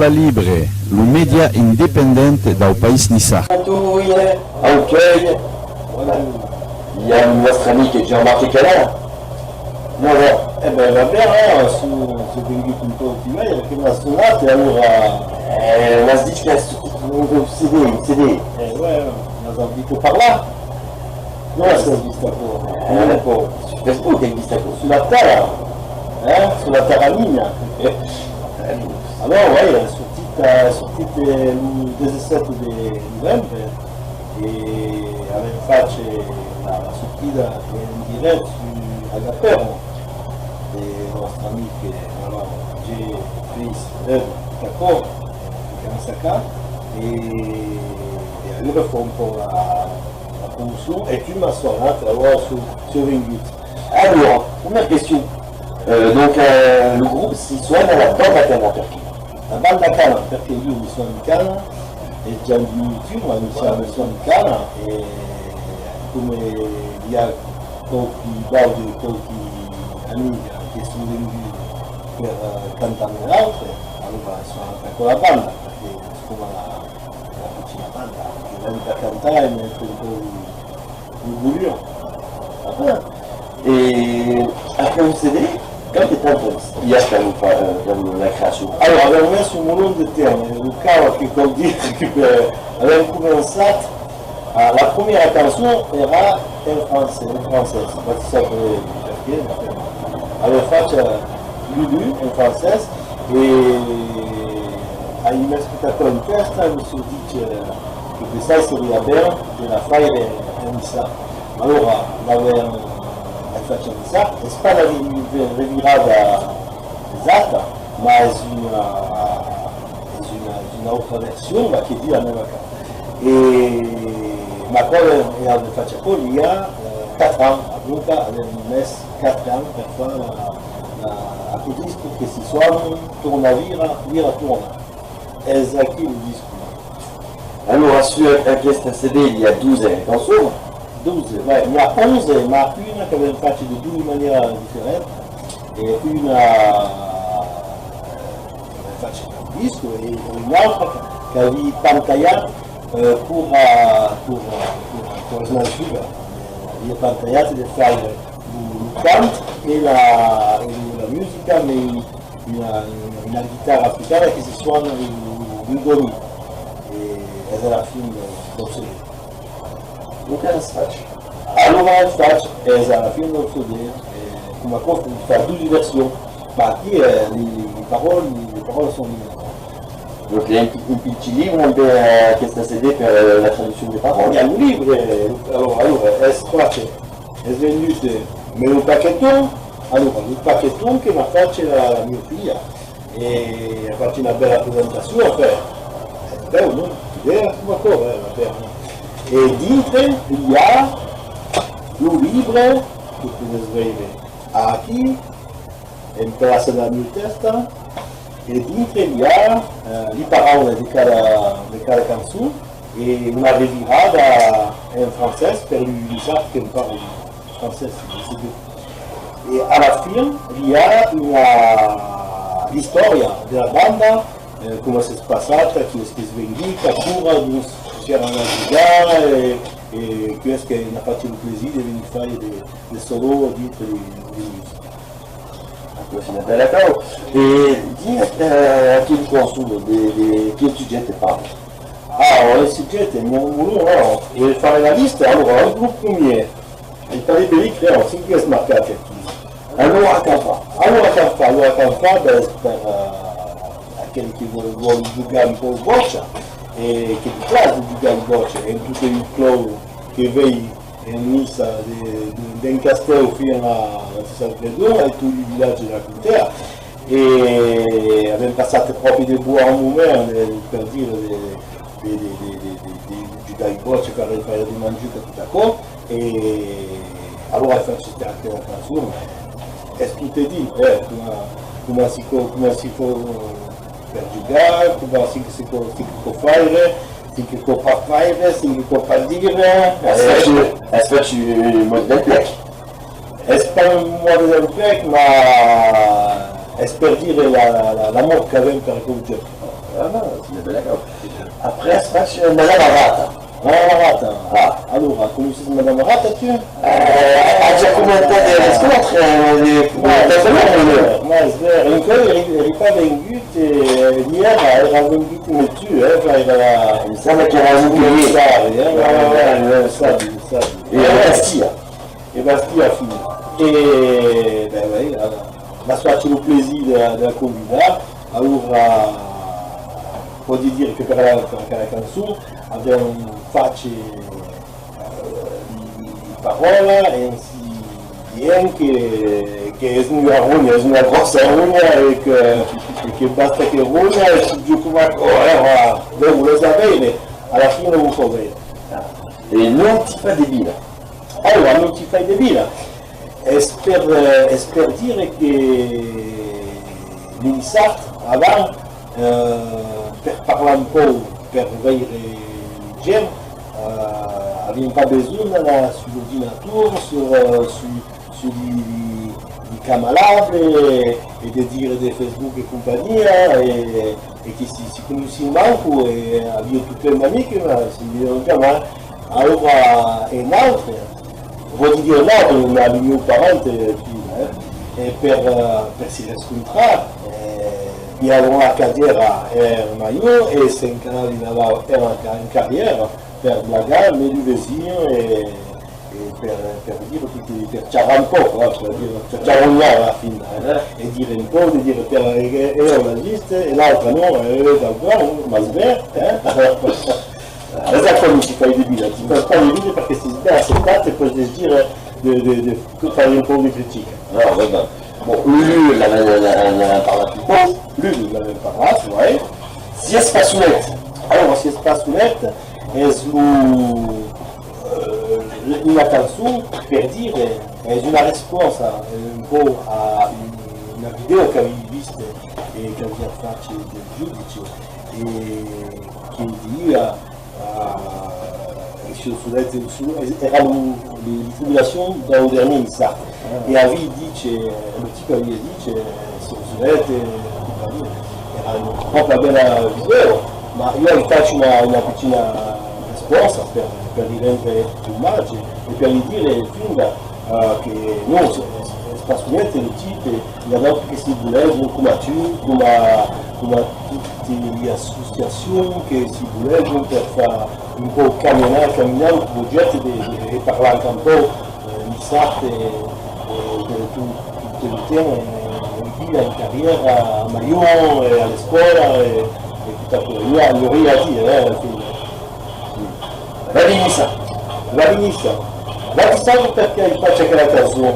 Parola Libre, lo media indipendente dal país Nissa. Ok, il y a notre ami qui est déjà remarqué qu'elle a. Non, non. Eh ben va bene, su venduto un po' di meglio perché una suonata allora On se dit qu'il y a un CD. ouais, on a dit par là. Non, c'est un distacco. Su Facebook il existe Sulla terra, sulla terra mia. Allora, ouais, sortite il 17 di novembre e aveva fatto la sortita in diretta su Agapero dei nostri amici, allora, G, Chris, Dev, Caco, Kansaka et allora fa un po' la promotion et puis ma soirée allora sur Ringgit. Alors, première question. Donc le groupe si suona la banda cana perché? La banda cana perché io mi sono in cana e già in YouTube ma mi sono in cana e come gli ha pochi Claudio, pochi amici che sono venuti per cantare l'altro, allora sono andato con la banda perché siccome la vicina banda che viene da cantare mi ha fatto un po' di orgoglio. Et après le CD, quand tu il y a dans la création. Allora, abbiamo messo un volume di tema, Luca che vuol dire che abbiamo cominciato, la prima canzone era in francese, ma tu sai perché? Abbiamo fatto Lulu in francese e ai miei spettatori in festa mi sono detto che questa sarebbe bene di la fare in Nissa. Allora, l'abbiamo facciamo Nissa, è stata rivirata esatta, ma è un'altra versione che dice la mia cosa. Ma quello che abbiamo fatto il y a 4 ans, donc abbiamo messo 4 ans per fare la disco che si suona tornavira, torna. È esatto il disco. Alors sur la pièce CD, il y a 12 chansons. 12, ouais, il y a 11, ma una che abbiamo fatto di 2 maniere differenti e una che faccio un disco e un'altra che avevi pantagliato per smangiare. Io pantagliato di fare il canto e la musica, ma una chitarra africana che si suona in gommi ed è la fine d'Obsolete. Donc là, ça se passe. Allora il faccio è alla fine del CD, come cosa di fare 2 versioni, ma qui le parole sono diverse. Donc il y a un petit livre qui est CD pour la traduction des paroles. Il y a un livre, allora è facile, è venuto un pacchetto, allora il pacchetto che mi ha fatto la mia figlia e ha fatto una bella presentazione per bello, no? È una cosa, bella. E dentro il y a un libro che potete vedere qui, in place della mia testa, e dentro il y a le parole di cada canzone e una rivirata in francese per lui sa che parla francese. E alla fine il y a la storia della banda, come si è passata, chi è svenuta, cura, c'era una giocare e questo che mi ha fatto il piacere di fare del solo dietro di musica. D'accord. Et dis à quel console che soggetto parla? Il soggetto mi volevo fare la lista, allora il gruppo mio, il Paribeli crea 5 smarcati qui. Allora che fa per quelli che vogliono giocare un po' in boccia e che ti piace giocare in boccia e tutto il club che vedi in Nissa del castello fino a San Pedro e tutti i villaggi della contea e abbiamo passato proprio dei buoni momenti per dire di giocare in boccia, fare di mangiare tutta cosa e allora faccio anche la canzone è tutto di come si può per giocare, come si può fare, si può fare, si può dire. Est-ce que tu modèles plec? È pas un modèle plec, ma è per dire l'amore che abbiamo per quel gioco. Ah no, sarebbe legal. Apres faccio una lavorata. Marata. Allora, come si chiama Marata tu? Ha già commentato le squadre, Mas enquanto ele estava em Gut, ele era venduto no tu, mi sembra che era un sabe. E la Castiglia. E Bastia fini. E, ben oui, ma soit le plaisir de la convidar, allora, pode dire che per la canzone abbiamo fatto di parola e bien che è una grossa rogna e che basta che rogna e si gioca ancora, voi lo sapete, alla fine non so bene. E non ti fa debile. Allora, non ti fai debile. È per dire che l'INSAT avant, per parlare un po', per vedere gent, abbiamo pas besoin sull'ordinatore, sur di camarade e di dire di Facebook e compagnia e che si conoscono manco e abbiamo tutte le amiche, ma si vedono chiamare. Allora è un'altra, voglio dire un'altra, ma il mio parente e per si riscontrare. E allora la carriera era meglio e se in canale era in carriera per blagare meglio vicino e per dire tutti, per ciarare un po', per ciarognare alla fine e dire un po', di dire che era una lista e l'altra no, ma sbagliato. Esatto, come si fa i debiti, si fa pas debiti perché si sbaglia accettato e poi si dire di fare un po' di critica. No, vabbè. Bon, lui l'aveva parlato un po'. Lui l'aveva parlato, ouais. Si è spassoletto. Allora si è spassoletto è una canzone per dire, è una risposta un po' a una video che avevi visto e che avevi fatto del giudice e che diceva era l'utilisazione dal dernier INSAT e avevi dice, il tipo aveva dice Susulette era una proprio bella video, ma io faccio una piccola risposta per rendere l'immagine e per gli dire il film che non spassolette il tipo il y a che si volevano come tu, come tutte le associazioni che si volevano per fare un po' camminare un progetto e parlare un po' di sarte per tutto il tempo in vita, in carriera a Mayon e alla scuola e tutto quello. Io non vorrei dire alla fine. La Vinissa. La diciamo perché faccio anche la canzone.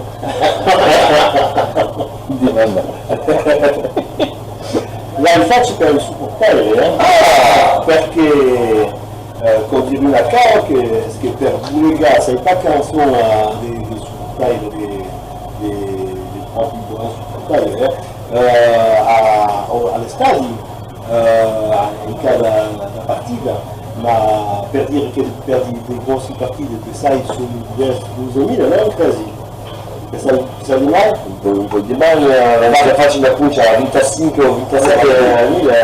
La faccio per il supportare, perché come dire una cara che per Bulega sei pas canzone di supportare dei propri buoni supportare all'estadio in cada partita. Ma per dire che per dei grossi partiti che sai sono 12.000 non così che sai di male Un po' di male, la faccio da cuccia, 25 o 27.000.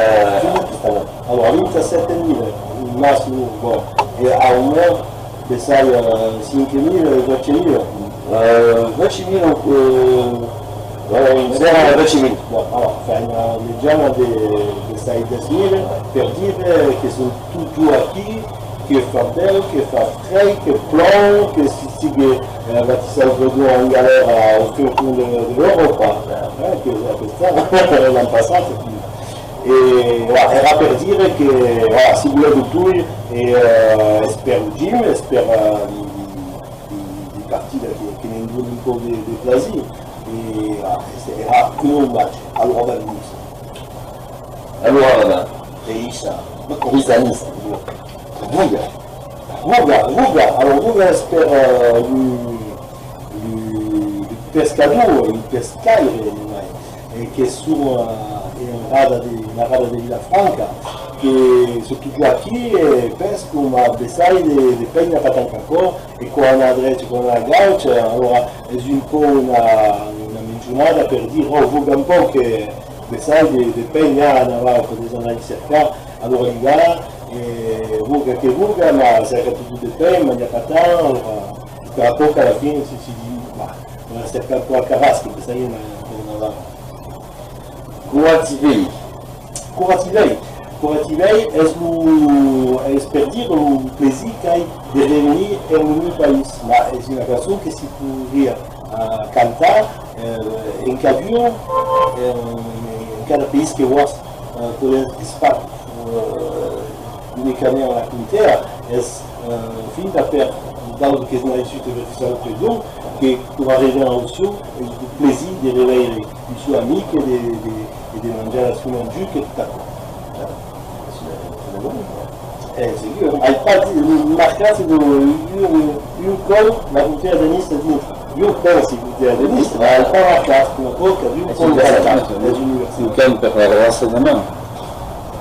allora 27.000 il massimo buono e a un mese che sai 5.000 e 10.000 10.000. Bon, allora fai una mediana di 6.000 per dire che sono tutti qui che fa bello, che fa freddo, che plomb, che si Salvador in galera au fin fond dell'Europa, che quest'anno, l'anno passato. E era per dire che si voleva tutto e spero Jim, spero di partire che ne hanno un po' di plaisir. E era un match, allora va benissimo. Allora va. E Issa. Issa. Ruga, allora Ruga spera il pescatore, il pescaire, che sono la rada di Villafranca, che sono tutti qui e pescano, ma sai di pegna per tanto ancora, e con la dreccia, con la gaucia, allora è un po' una giornata per dire, oh, Ruga un po' che pensai di Pegna andava con dei anni cercare, allora lì là, e Ruga che Ruga, ma cerca tutto di Pegna, ma gli appatano, allora a poco alla fine si dice, ma non cerca qualche Carraschi, pensai io non andava. Curativei é per dire o plaisir que há de reunir em um país. É uma canção que se poderia cantar em cada em cada país que gosta poder participar unicamente na comunidade. É fim da perda do que não existe de oficial président que pour arriver en Russie, le plaisir de réveiller les seus amis et de manger la semaine du que tout à coup. Aí marcar-se do Colo na cultura denista de pensa cultura denista, aí para marcar-se com a boca de Colo das universidades. O que perdeu o ensinamento?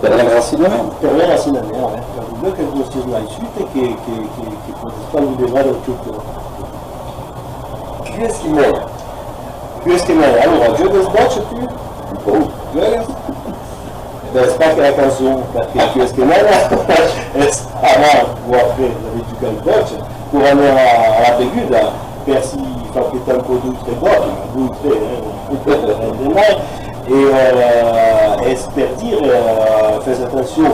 Perdeu o ensinamento? Perdeu o ensinamento, né? O que nós temos lá isso é que pode levar ao tudo. Qu'est-ce qui mène? Alors, Dieu des bottes, tu? J'espère que la canção que mène est avant ou après la vie du Calboche pour aller à la Bégude, Percy fabriquait un produit très bon, un goût très et espère dire, fais attention,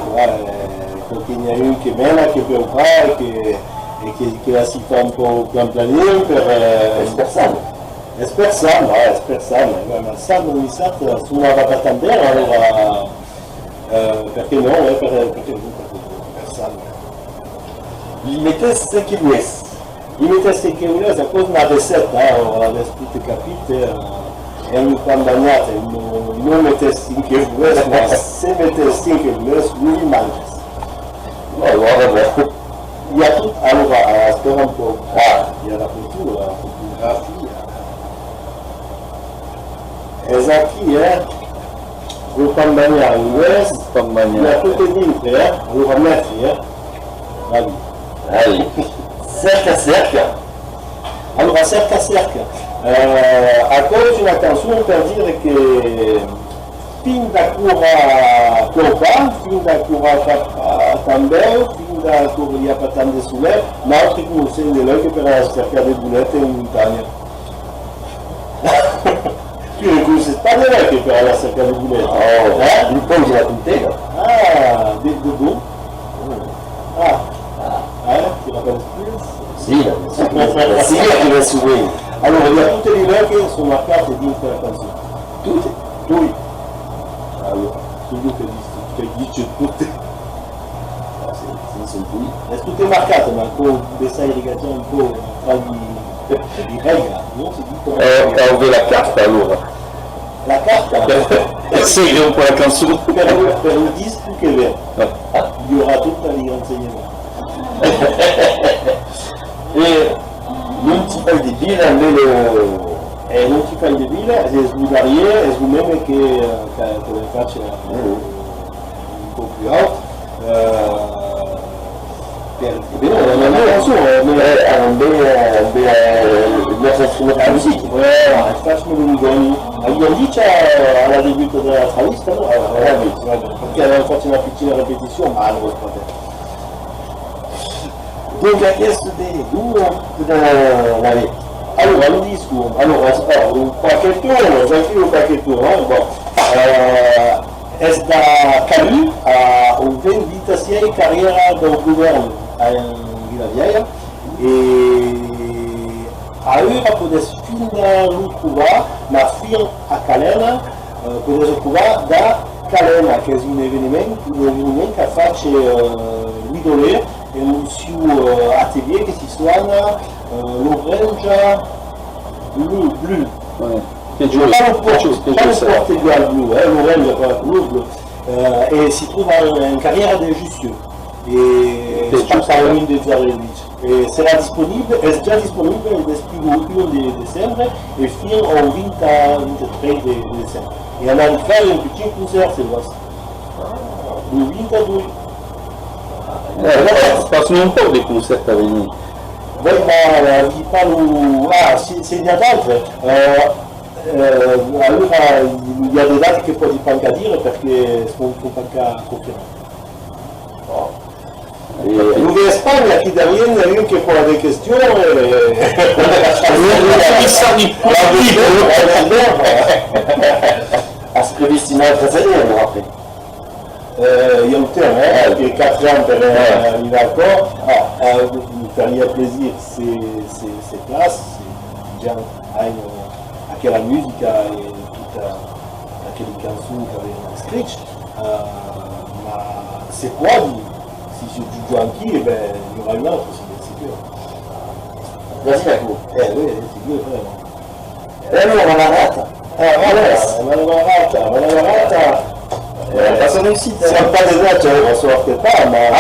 quand il y a une qui mène, qui peut pas, qui la cite un peu plan plané, Espère ça, ma ça non mi sa su una vacanza allora perché no, perché ça. Il mettait 5 US. Il mettait 5 euros a causa una ricetta, l'esprit de capite e un cambagnate, non mette 5 euros, ma se mette 5 euros, lui mangia. Allora, Il y a tout, allora, spera un po', il y a la cultura, la fotografia. Esatto, o Pambagna US, la tutte dinte, lo rammetti, aí, cerca. Allora, cerca. Agora una canzone per dire che fin da cura Copa, fin da cura Tambel, fin da cura gli appatandi sulle, ma altri consigli di lei che per cercare le bulette in montagna. Tu ne conosci pas de là che per la cercare le bulette? Il pont de la Puntega. De Doudou. Tu rappelles plus? Sì, che va su lui. Allora, il y a tutte le lei che sono marcate dentro la canzone. Tutte? Lui. Allora, sono che dice tutte. Sono qui. È tutte marcate, ma con le sai rigate un po' tra di regola, non si dicono. On veut la carte allora. La carta Sì, un po' la canzone. per il disco che vede. Il y aura tutto l'insegnamento. E non ti fai di dire nemmeno. E non ti fai debile, è sbudarie, è sbumeme che le faccia un po' più alto. Non è una canzone, è un bel strumento di musica. Facciamo un goni. Abbiamo detto alla debutto della tralista, no? Perché avevamo fatto una piccola ripetizione, ma non lo sapete. Donc a chiesto di due la vita. Allora, lo disco, un pacchetto, sempre un pacchetto, è da Cali a un vendita sia in carriera del governo in Villa Vieja e aveva potuto finire l'Ucuba, ma fino a Calena, potuto occupare da Calena, che è un avvenimento che faccia l'idole e un suo atelier che si suona l'orange blu. Che giusto, Pas le Portugal blu, l'orange pas blu, et s'y trouve en carrière de Jussieu. Et c'est pas par une des Zarevich. Et sera disponible, est déjà disponible depuis le 1 de décembre et finit en 23 de décembre. Et on a fait un petit concert, c'est vrai. Le 22. Passano un po' di concerti a venire. Voi ma vi parlo, se n'è d'altre, Allora il y a des dates che poi dipende a dire perché sono pas confirmare. Nous en Espagne, il y a qui derrière, il y a une qui pose des questions. As previsto in altre sedere, après. Il y a un terme, qui est 4 ans per arriver à corps. Nous faria plaisir ces places, già anche la musica e tutta anche le canzoni che avevano scritto. Ma se puoi, si je joue anche, il y aura une autre, c'est sûr. Grazie a vous. Oui, c'est sûr, vraiment. Allora, la rata. Sono in sito, siamo pas des dates, on se refait pas, mais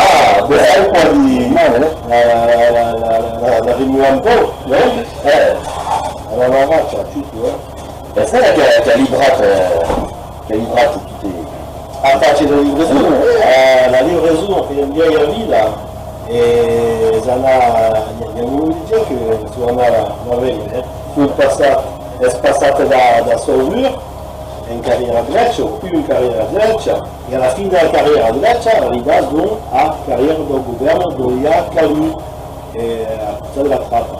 c'est un point la réunion un peu, la marche, tu vois. C'est là calibrate tutte. A parte la livraison, il y a vie là, et il y a un dire que tu en as la veille, fu passata da Solur in carriera Greccia, o più in carriera Greccia, e alla fine della carriera Greccia arriva a carriera del governo dove ha Cali a tutta la trappa.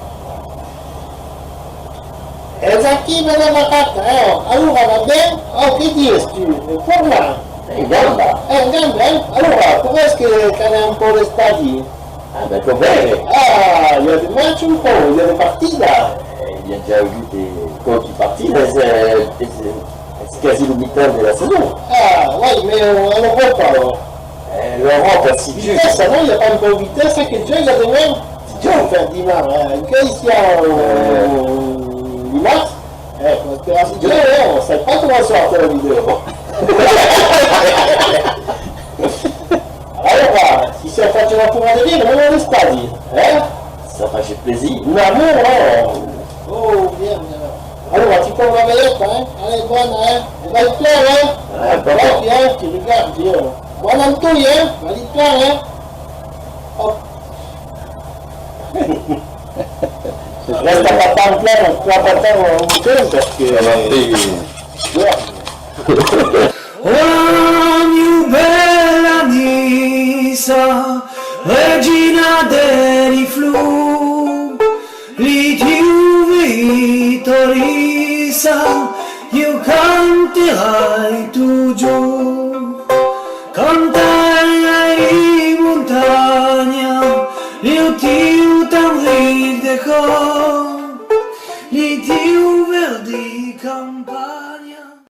E già chi me l'ha fatta, allora va bene, che diresti? Forma! Gamba. Allora, com'è che è un po' restati? Ben, come? Il y a des matchs un po', il y a des partides. Il y a déjà eu des coachs partis, mais c'est quasi le mi-temps de la saison. Oui, mais on ne voit pas alors. L'Europe, si tu Vitesse, non, il n'y a pas encore de vitesse, c'est que Dieu, il a des mêmes. Dieu, on fait dimanche. Quand ici, dimanche, parce que si Dieu, on ne sait pas comment sortir la vidéo. Alors, si c'est en fait un pour aller dire, on ne pas dire. Ça fait plaisir. L'amour, oh, bien, bien. Alors, tu peux la veillette, elle est bonne, elle va te plaire, bien, tu regardes, bien. Bonne en tout, elle va te plaire, Hop. Reste pas tant plein, on ne pas tant en week-end parce que... Ogni bella Nisa, regina dei flu, li Torisa, io canterai tu giù, canterai in montagna, io ti t'enride con, li verdi campagna.